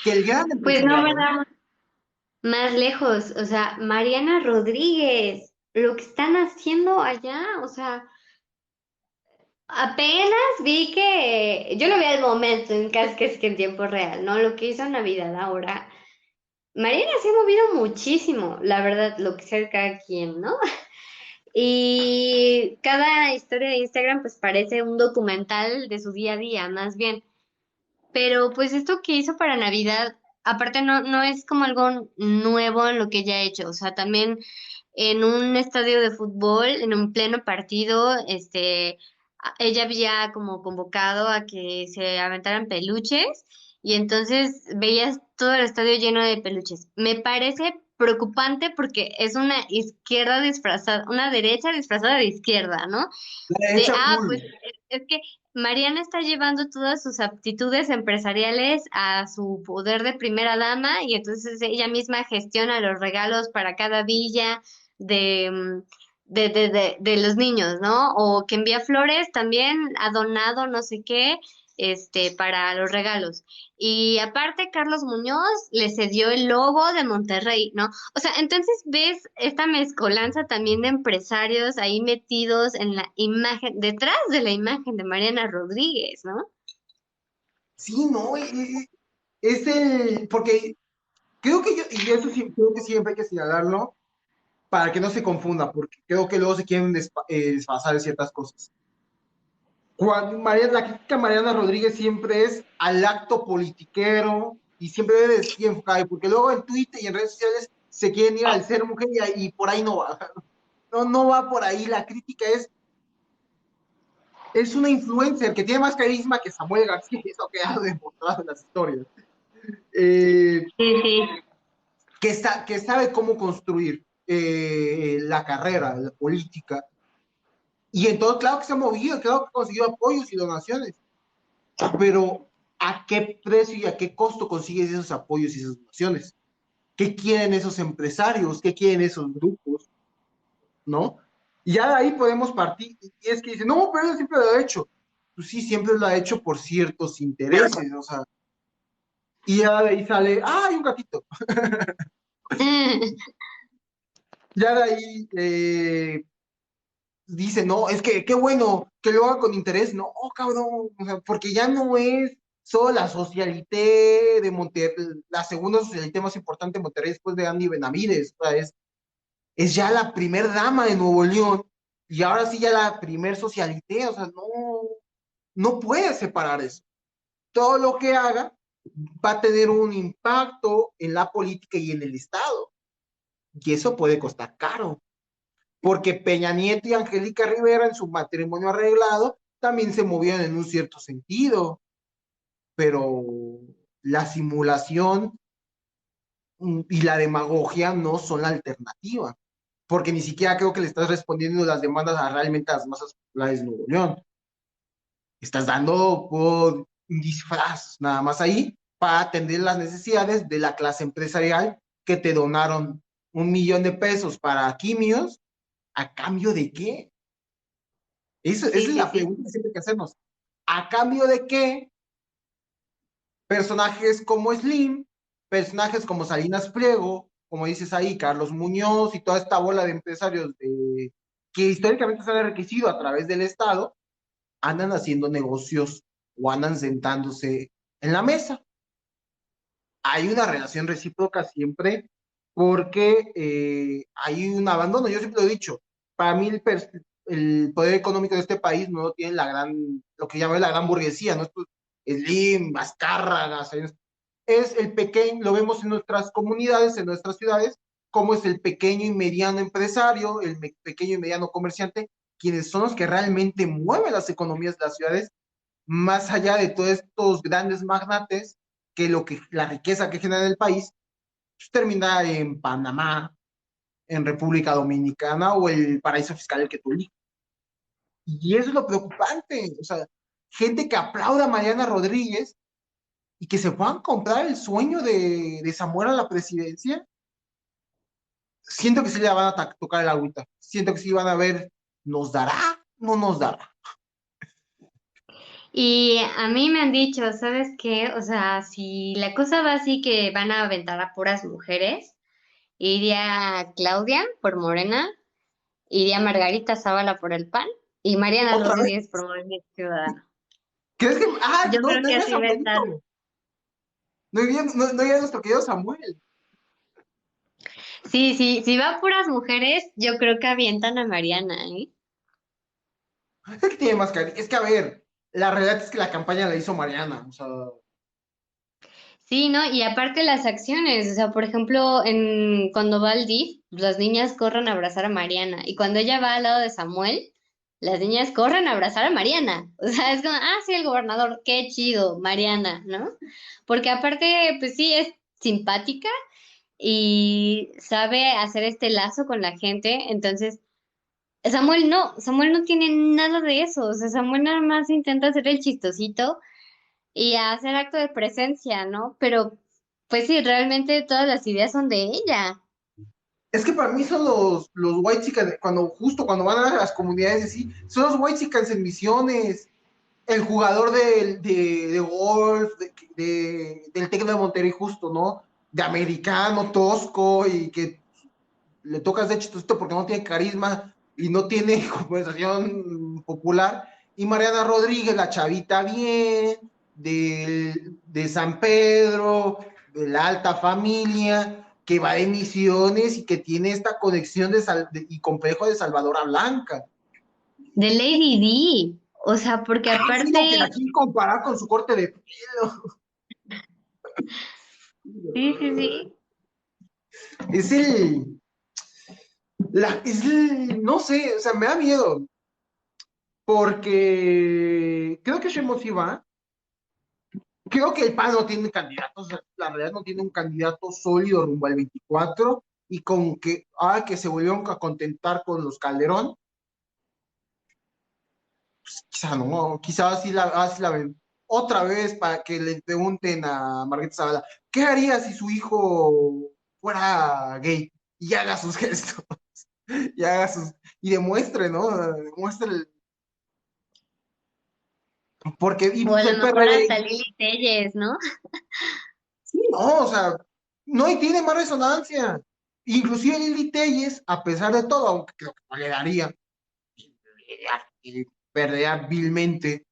que el gran Pues no me empresariado, ¿eh? da más lejos, o sea, Mariana Rodríguez, lo que están haciendo allá, o sea, apenas vi que, yo lo vi al momento, en casi que es que en tiempo real, ¿no? Lo que hizo Navidad ahora. Mariana se ha movido muchísimo, la verdad, lo que sea de cada quien, ¿no? Y cada historia de Instagram pues parece un documental de su día a día, más bien. Pero pues esto que hizo para Navidad, aparte no es como algo nuevo en lo que ella ha hecho, o sea, también en un estadio de fútbol, en un pleno partido, ella había como convocado a que se aventaran peluches y entonces veías todo el estadio lleno de peluches. Me parece preocupante porque es una izquierda disfrazada, una derecha disfrazada de izquierda, ¿no? La De, derecha pues cool. es que Mariana está llevando todas sus aptitudes empresariales a su poder de primera dama y entonces ella misma gestiona los regalos para cada villa de, de los niños, ¿no? O que envía flores también, ha donado no sé qué, para los regalos. Y aparte, Carlos Muñoz le cedió el logo de Monterrey, ¿no? O sea, entonces ves esta mezcolanza también de empresarios ahí metidos en la imagen, detrás de la imagen de Mariana Rodríguez, ¿no? Sí, no, es el, porque creo que yo, y eso sí, creo que siempre hay que señalarlo, para que no se confunda, porque creo que luego se quieren desfasar de ciertas cosas. La crítica a Mariana Rodríguez siempre es al acto politiquero y siempre debe de estar enfocada, porque luego en Twitter y en redes sociales se quieren ir al ser mujer y por ahí no va. No, no va por ahí. La crítica es Es una influencer que tiene más carisma que Samuel García, eso que ha demostrado en las historias. Eh, Sí, sí, que sabe cómo construir la carrera, la política. Y entonces, claro que se ha movido, claro que ha conseguido apoyos y donaciones, pero ¿a qué precio y a qué costo consigues esos apoyos y esas donaciones? ¿Qué quieren esos empresarios? ¿Qué quieren esos grupos? ¿No? Y ya de ahí podemos partir. Y es que dicen, no, pero yo siempre lo he hecho. Pues sí, siempre lo ha hecho por ciertos intereses, o sea, y ya de ahí sale, ¡ah, hay un gatito! Ya de ahí dice, no, es que qué bueno que lo haga con interés. No, oh, cabrón, o sea, porque ya no es solo la socialité de Monterrey, la segunda socialité más importante de Monterrey después de Andy Benavides, o sea, es ya la primer dama de Nuevo León, y ahora sí ya la primer socialité, o sea, no puede separar eso. Todo lo que haga va a tener un impacto en la política y en el Estado, y eso puede costar caro. Porque Peña Nieto y Angélica Rivera en su matrimonio arreglado también se movieron en un cierto sentido, pero la simulación y la demagogia no son la alternativa, porque ni siquiera creo que le estás respondiendo las demandas a realmente a las masas populares de Nuevo León. Estás dando un disfraz nada más ahí para atender las necesidades de la clase empresarial que te donaron 1 millón de pesos para quimios, ¿a cambio de qué? Esa sí, es sí, la sí. pregunta que siempre hay que hacernos. ¿A cambio de qué personajes como Slim, personajes como Salinas Pliego, como dices ahí, Carlos Muñoz y toda esta bola de empresarios que históricamente se han enriquecido a través del Estado, andan haciendo negocios o andan sentándose en la mesa? Hay una relación recíproca siempre porque hay un abandono. Yo siempre lo he dicho, para mí el poder económico de este país no lo tiene lo que llaman la gran burguesía, ¿no? Slim, Azcárraga, es el pequeño, lo vemos en nuestras comunidades, en nuestras ciudades, cómo es el pequeño y mediano empresario, el pequeño y mediano comerciante, quienes son los que realmente mueven las economías de las ciudades, más allá de todos estos grandes magnates, que la riqueza que genera el país pues, termina en Panamá, en República Dominicana o el paraíso fiscal el que tú eliges. Y eso es lo preocupante, o sea, gente que aplauda a Mariana Rodríguez y que se puedan comprar el sueño de Zamora a la presidencia, siento que sí le van a tocar el agüita, siento que sí van a ver, ¿nos dará? ¿No nos dará? Y a mí me han dicho, ¿sabes qué? O sea, si la cosa va así que van a aventar a puras mujeres, iría Claudia por Morena, iría Margarita Zavala por el PAN y Mariana Otra vez, Rodríguez por Movimiento Ciudadano. ¿crees que, Yo no, creo no que iría así va a estar. Samuelito, no iría nuestro querido Samuel? Sí, sí, si va puras mujeres, yo creo que avientan a Mariana, ¿eh? Es que tiene más cari. Es que, a ver, la realidad es que la campaña la hizo Mariana. O sea, Sí, ¿no? Y aparte las acciones, o sea, por ejemplo, cuando va al DIF, las niñas corren a abrazar a Mariana, y cuando ella va al lado de Samuel, las niñas corren a abrazar a Mariana. O sea, es como, ah, sí, el gobernador, qué chido, Mariana, ¿no? Porque aparte, pues sí, es simpática y sabe hacer este lazo con la gente, entonces Samuel no tiene nada de eso, o sea, Samuel nada más intenta hacer el chistosito y hacer acto de presencia, ¿no? Pero, pues sí, realmente todas las ideas son de ella. es que para mí son los white chickens, justo cuando van a las comunidades así, son los white chickens en misiones. El jugador de golf, del Tec de Monterrey, justo, ¿no? De americano, tosco, y que le tocas de chistosito porque no tiene carisma y no tiene conversación popular. Y Mariana Rodríguez, la chavita bien, de San Pedro, de la alta familia, que va de misiones y que tiene esta conexión y complejo de Salvadora Blanca. De Lady D. O sea, porque Ah, sí, no, que la aparte, quieren comparar con su corte de pelo. sí, sí, sí. Es no sé, o sea, me da miedo, porque creo que Sheinbaum sí va. Creo que el PAN no tiene candidatos, la realidad no tiene un candidato sólido rumbo al 24 y con que, que se volvieron a contentar con los Calderón, quizá no, quizás así la ven. Otra vez para que le pregunten a Margarita Zavala, ¿qué haría si su hijo fuera gay? Y haga sus gestos, y haga sus, y demuestre, ¿no? Demuestre porque y O a pues, lo el mejor hasta PRD, Lili Telles, ¿no? sí, no, o sea, no y tiene más resonancia. Inclusive Lili Telles, a pesar de todo, aunque creo que no le daría, y perdería vilmente,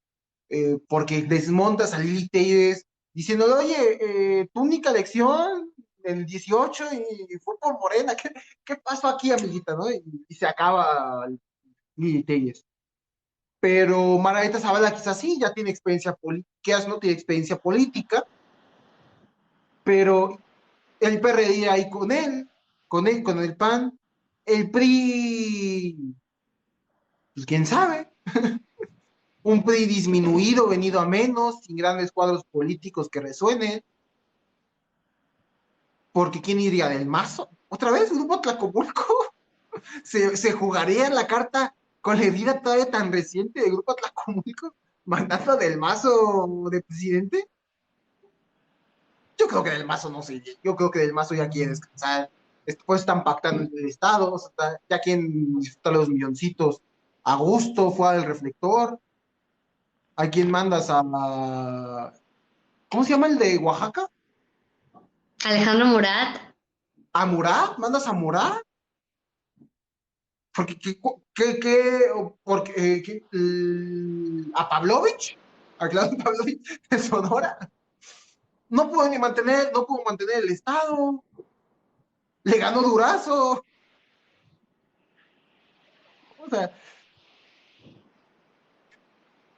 porque desmontas a Lili Telles diciéndole, oye, tu única elección en el 18 y fue por Morena, ¿qué pasó aquí, amiguita, no? Y se acaba Lili Telles. Pero Margarita Zavala quizás sí, ya tiene experiencia política, no tiene experiencia política, pero el PRD ahí con el PAN, el PRI, pues quién sabe, un PRI disminuido, venido a menos, sin grandes cuadros políticos que resuenen, porque ¿quién iría del Mazo? Otra vez, Grupo Tlacomulco, se jugaría en la carta con la herida todavía tan reciente de Grupo Tlacomulco, mandato del Mazo de presidente. Yo creo que del Mazo no sé, yo creo que del Mazo ya quiere descansar. Después están pactando en el Estado, o sea, ya quieren disfrutar los milloncitos a gusto, fuera del reflector. ¿A quién mandas ¿cómo se llama el de Oaxaca? Alejandro Murat. ¿A Murat? ¿Mandas a Murat? Porque, porque, a Pavlovich, a Claudio Pavlovich de Sonora, no pudo mantener el Estado, le ganó Durazo, o sea,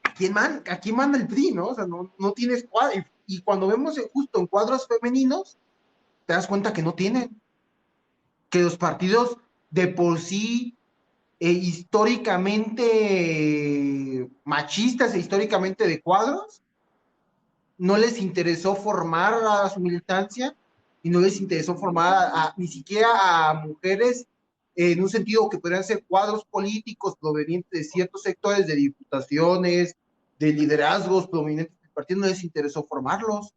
¿a quién manda el PRI, no? O sea, no tienes cuadro. Y cuando vemos justo en cuadros femeninos, te das cuenta que no tienen, que los partidos de por sí, históricamente machistas e históricamente de cuadros, no les interesó formar a su militancia y no les interesó formar ni siquiera a mujeres en un sentido que podrían ser cuadros políticos provenientes de ciertos sectores de diputaciones, de liderazgos provenientes del partido, no les interesó formarlos,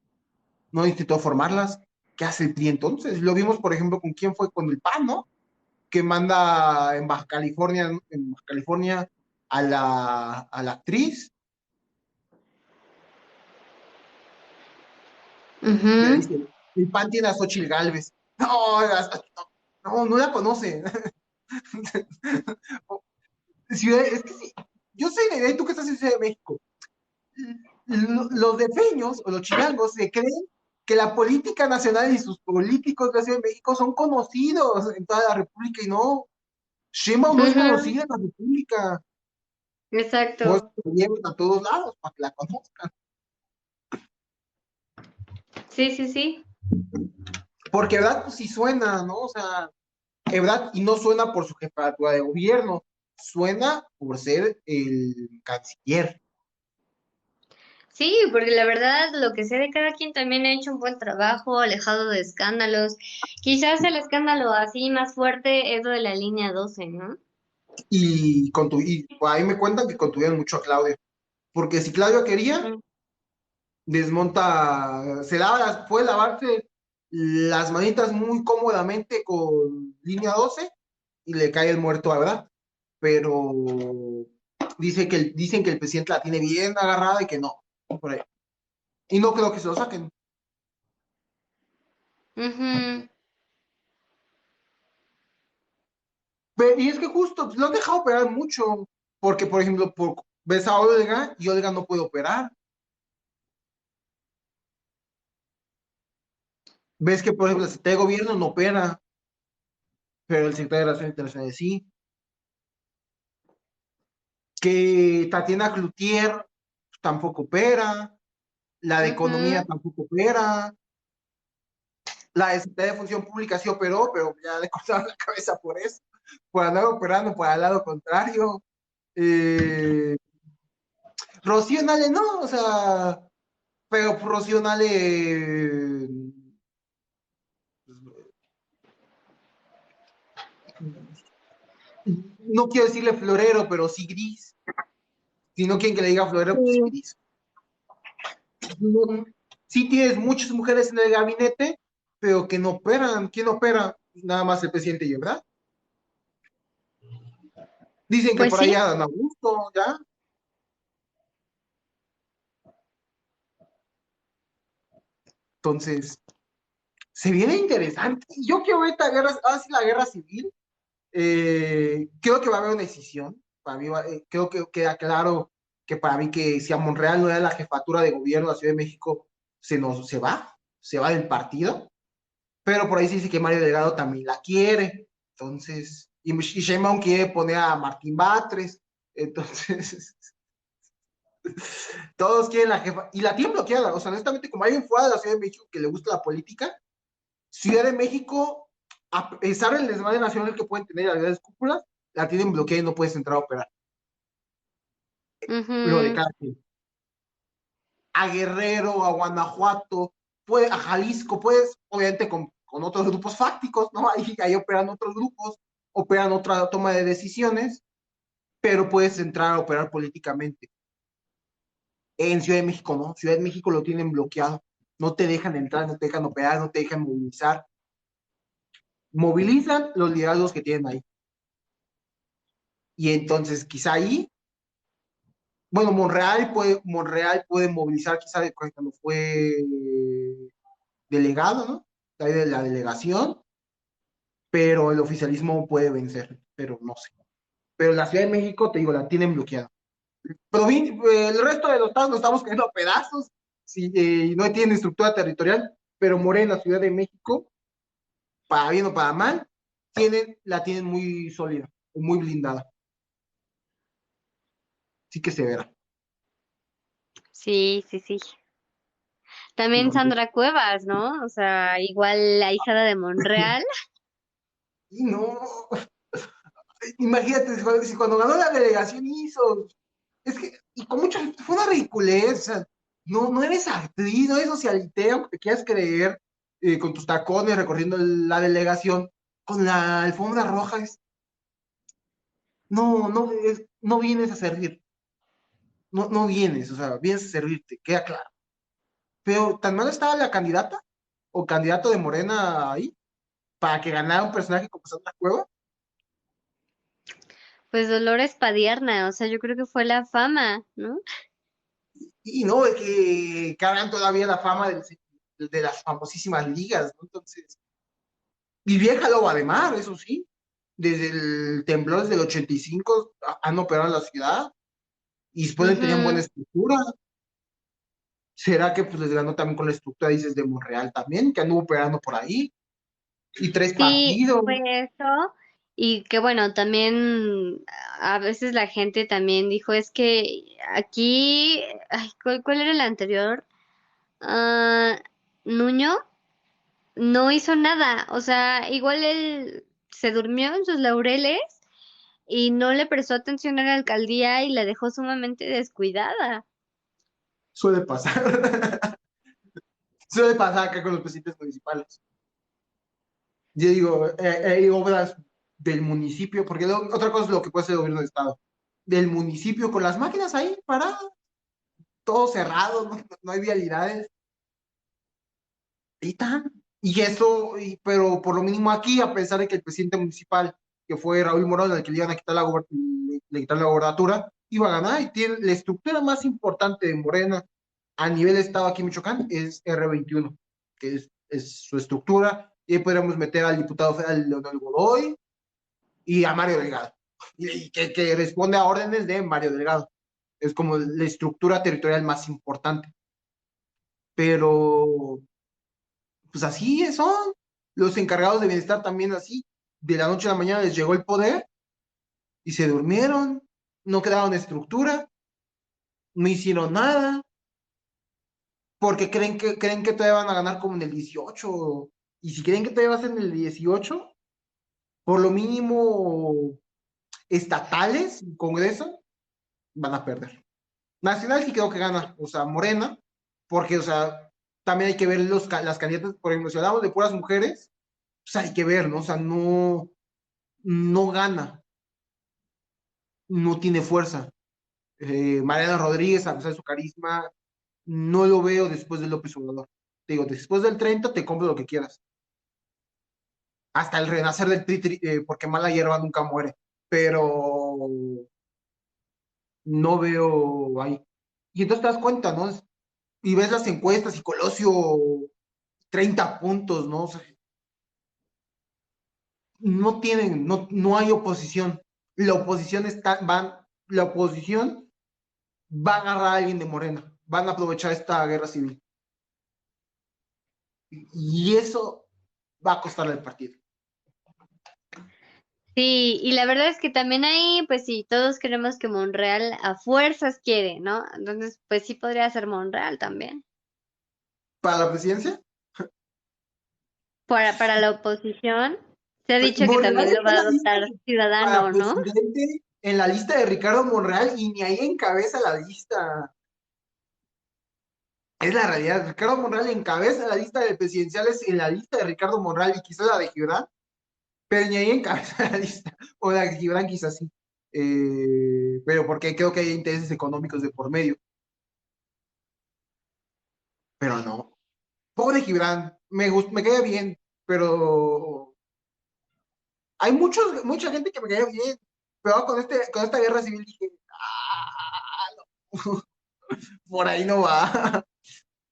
no intentó formarlas. ¿Qué hace el PRI entonces? Lo vimos, por ejemplo, con quién fue con el PAN, ¿no? Que manda en Baja California a la actriz, le Ujú. dice, el PAN tiene a Xochitl Galvez. No, no la conoce. Es que sí, yo soy de ahí, tú que estás en Ciudad de México. Los defeños o los chilangos se creen que la política nacional y sus políticos de la Ciudad de México son conocidos en toda la República y no. Sheinbaum no es Ujú. conocida en la República. Pues Exacto. la llevan a todos lados para que la conozcan. Sí, sí, sí. Porque verdad, pues sí suena, ¿no? O sea, verdad, y no suena por su jefatura de gobierno, suena por ser el canciller. Sí, porque la verdad, lo que sé de cada quien también ha hecho un buen trabajo, alejado de escándalos. Quizás el escándalo así más fuerte es lo de la línea 12, ¿no? Y ahí me cuentan que contuvieron mucho a Claudia. Porque si Claudia quería, Ujú. desmonta, puede lavarse las manitas muy cómodamente con línea 12 y le cae el muerto, la verdad. Pero dicen que el presidente la tiene bien agarrada y que no, por ahí. Y no creo que se lo saquen. Ujú. Y es que justo pues, lo han dejado operar mucho, porque por ejemplo, ves a Olga y Olga no puede operar. Ves que por ejemplo la Secretaría de Gobierno no opera, pero el secretario de Relaciones Internacionales sí. Que Tatiana Cloutier tampoco opera, la de Economía Ujú. tampoco opera, la de Secretaría de Función Pública sí operó, pero ya le cortaron la cabeza por eso, por andar operando para el lado contrario. Rocío Nale no, o sea, pero Rocío Nale, no quiero decirle florero, pero sí gris. Si no quieren que le diga florero, pues sí Sí. gris. No, sí tienes muchas mujeres en el gabinete, pero que no operan. ¿Quién opera? Nada más el presidente y ¿verdad? Dicen que Pues por sí, allá dan a gusto, ¿ya? Entonces, se viene interesante. Yo quiero ver esta guerra, así la guerra civil. Creo que va a haber una decisión. Para mí creo que queda claro que para mí que si a Monreal no era la jefatura de gobierno de la Ciudad de México, se va del partido. Pero por ahí se dice que Mario Delgado también la quiere. Entonces, y Sheinbaum quiere poner a Martín Batres. Entonces, todos quieren la jefa. Y la tienen bloqueada. O sea, honestamente, como alguien fuera de la Ciudad de México que le gusta la política, Ciudad de México, a pesar del desmadre nacional que pueden tener las grandes cúpulas, la tienen bloqueada y no puedes entrar a operar. Lo de ujú, cada quien. A Guerrero, a Guanajuato, puede, a Jalisco, puedes, obviamente con otros grupos fácticos, ¿no? Ahí operan otros grupos, operan otra toma de decisiones, pero puedes entrar a operar políticamente. En Ciudad de México, ¿no? Ciudad de México lo tienen bloqueado. No te dejan entrar, no te dejan operar, no te dejan movilizar. Movilizan los liderazgos que tienen ahí. Y entonces, quizá ahí, bueno, Monreal puede movilizar, quizá cuando fue delegado, ¿no? Ahí de la delegación, pero el oficialismo puede vencer, pero no sé. Pero la Ciudad de México, te digo, la tienen bloqueada. El resto de los estados nos estamos cayendo a pedazos, sí, no tienen estructura territorial, pero Morena, Ciudad de México, para bien o para mal, la tienen muy sólida, muy blindada. Sí que se verá. sí, sí, sí. También Entonces, Sandra Cuevas, ¿no? O sea, igual la hija de Monreal. y no, imagínate, si cuando ganó la delegación hizo, es que, y con mucha, fue una ridiculez, o sea, no eres actriz, no eres socialité, aunque te quieras creer, con tus tacones recorriendo la delegación, con la alfombra roja, no vienes a servir, no vienes, o sea, vienes a servirte, queda claro. Pero tan mal estaba la candidata o candidato de Morena ahí para que ganara un personaje como Sandra Cueva. Pues Dolores Padierna, o sea, yo creo que fue la fama, ¿no? Y no, es que cargan todavía la fama de las famosísimas ligas, ¿no? Entonces, y vieja loba de mar, eso sí. Desde el temblor desde el 85 han operado en la ciudad y después tenían buena Ujú. estructura. ¿Será que pues les ganó también con la estructura, dices, de Monreal también, que anduvo operando por ahí? Y tres Sí, partidos. fue eso. Y que bueno, también a veces la gente también dijo, es que aquí, ay, ¿cuál era el anterior? Ah, Nuño no hizo nada, o sea, igual él se durmió en sus laureles y no le prestó atención a la alcaldía y la dejó sumamente descuidada. Suele pasar. Suele pasar acá con los presidentes municipales. Yo digo, hay obras del municipio, porque otra cosa es lo que puede ser el gobierno de estado, del municipio con las máquinas ahí paradas, todo cerrado, no hay vialidades, y está. Y eso, pero por lo mínimo aquí, a pesar de que el presidente municipal, que fue Raúl Morón, al que le iban a quitar le quitaron la gobernatura, iba a ganar y tiene la estructura más importante de Morena a nivel de estado aquí en Michoacán, es R21, que es su estructura, y ahí podríamos meter al diputado federal Leonel Godoy, y a Mario Delgado, y que responde a órdenes de Mario Delgado. Es como la estructura territorial más importante. Pero, pues así son. Los encargados de bienestar también así. De la noche a la mañana les llegó el poder y se durmieron. No crearon estructura, no hicieron nada, porque creen que todavía van a ganar como en el 18. Y si creen que todavía va a ser en el 18, por lo mínimo estatales, Congreso, van a perder. Nacional sí creo que gana, o sea, Morena, porque, o sea, también hay que ver las candidatas, por ejemplo, si hablamos de puras mujeres, pues hay que ver, ¿no? O sea, no gana, no tiene fuerza. Mariana Rodríguez, a pesar de su carisma, no lo veo después de López Obrador. Te digo, después del 30 te compro lo que quieras. Hasta el renacer del tri, porque mala hierba nunca muere. Pero no veo ahí. Y entonces te das cuenta, ¿no? Y ves las encuestas y Colosio 30 puntos, ¿no? O sea, no hay oposición. La oposición va a agarrar a alguien de Morena. Van a aprovechar esta guerra civil. Y eso va a costarle al partido. Sí, y la verdad es que también ahí, pues sí, todos queremos que Monreal a fuerzas quiere, ¿no? Entonces, pues sí podría ser Monreal también. Para la presidencia, Para la oposición, se ha dicho que Monreal también lo está va en a la lista adoptar para Ciudadano, ¿no? presidente, en la lista de Ricardo Monreal, y ni ahí encabeza la lista. Es la realidad. Ricardo Monreal encabeza la lista de presidenciales en la lista de Ricardo Monreal y quizás la de Gibran, pero ni ahí encabeza la lista. O la de Gibran quizás sí. Pero porque creo que hay intereses económicos de por medio. Pero no. Pobre Gibran, me cae bien, pero hay mucha gente que me cae bien. Pero ahora con esta guerra civil dije, por ahí no va.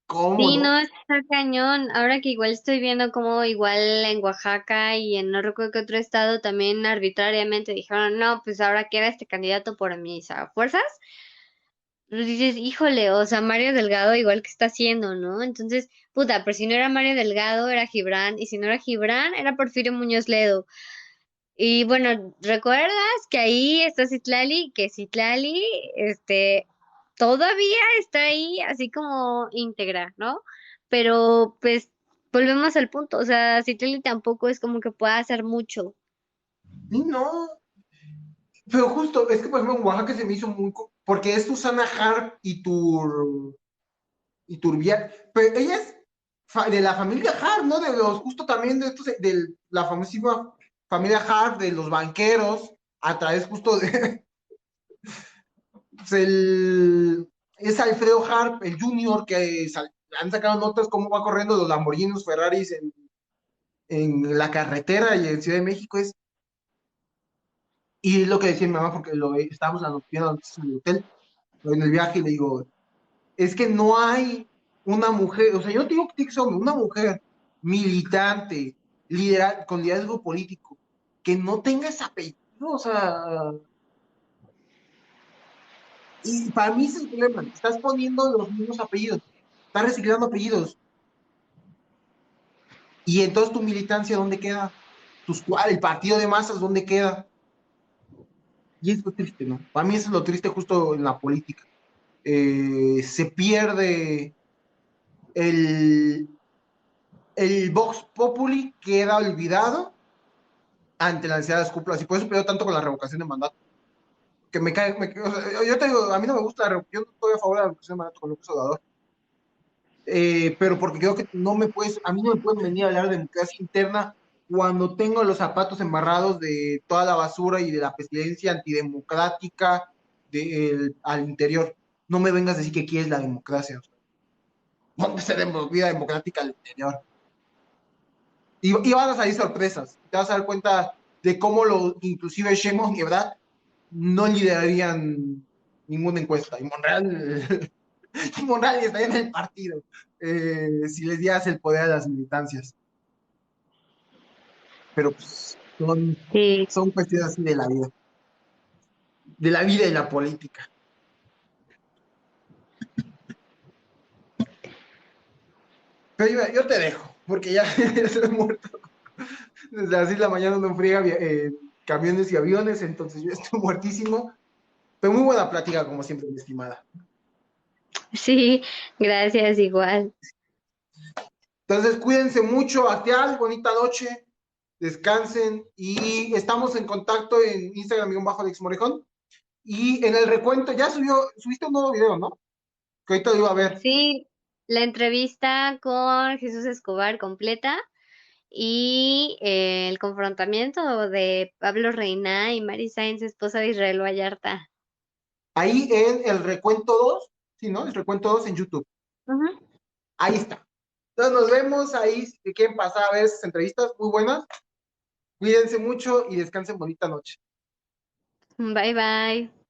¿Cómo Sí, no? no, está cañón. Ahora que igual estoy viendo como igual en Oaxaca y en no recuerdo qué otro estado también arbitrariamente dijeron, no, pues ahora queda este candidato por mis fuerzas. Pues dices, híjole, o sea, Mario Delgado igual que está haciendo, ¿no? Entonces, puta, pero si no era Mario Delgado, era Gibran, y si no era Gibran, era Porfirio Muñoz Ledo. Y bueno, ¿recuerdas que ahí está Citlali? Que Citlali, todavía está ahí así como íntegra, ¿no? Pero pues volvemos al punto, o sea, Citlali tampoco es como que pueda hacer mucho. Sí, no. Pero justo, es que por ejemplo en Oaxaca se me hizo porque es Susana Harp y Turbial, pero ella es de la familia Harp, ¿no? De los, justo también de estos, de la famosísima familia Harp, de los banqueros, a través justo de, pues, es Alfredo Harp, el junior, que han sacado notas cómo va corriendo los Lamborghinis, Ferraris en la carretera y en Ciudad de México, y es lo que decía mi mamá, porque estábamos viendo las noticias en el hotel, en el viaje, y le digo, es que no hay una mujer, o sea, yo no digo que tiene que ser una mujer militante, con liderazgo político, que no tenga ese apellido, o sea, y para mí ese es el problema, estás poniendo los mismos apellidos, estás reciclando apellidos, y entonces tu militancia, ¿dónde queda? El partido de masas, ¿dónde queda? Y es lo triste, ¿no? Para mí eso es lo triste justo en la política. Se pierde el, el Vox Populi, queda olvidado ante la necesidad de las cúpulas, y por eso peleó tanto con la revocación de mandato. Que o sea, yo te digo, a mí no me gusta yo no estoy a favor de la revocación de mandato con López Obrador, pero porque creo que a mí no me pueden venir a hablar de democracia interna cuando tengo los zapatos embarrados de toda la basura y de la presidencia antidemocrática al interior. No me vengas a decir que quieres la democracia. O sea, ¿dónde se vida democrática al interior? Y van a salir sorpresas. Te vas a dar cuenta de cómo inclusive Sheinbaum y Ebrard no liderarían ninguna encuesta. Y Monreal, y Monreal estaría en el partido si les dieras el poder a las militancias. Pero pues Sí. son cuestiones así de la vida y la política. Pero yo te dejo, porque ya estoy muerto. Desde las 6 de la mañana no friega camiones y aviones, entonces yo estoy muertísimo. Pero muy buena plática, como siempre, mi estimada. Sí, gracias, igual. Entonces, cuídense mucho, Acteal, bonita noche, descansen y estamos en contacto en Instagram, Alex Morejón. Y en el recuento, subiste un nuevo video, ¿no? Que ahorita lo iba a ver. Sí, la entrevista con Jesús Escobar completa y el confrontamiento de Pablo Reina y Mary Sáenz, esposa de Israel Vallarta. Ahí en el recuento 2, sí, ¿no? El recuento 2 en YouTube. Ujú. Ahí está. Entonces nos vemos ahí, si quieren pasar a ver esas entrevistas muy buenas. Cuídense mucho y descansen bonita noche. Bye bye.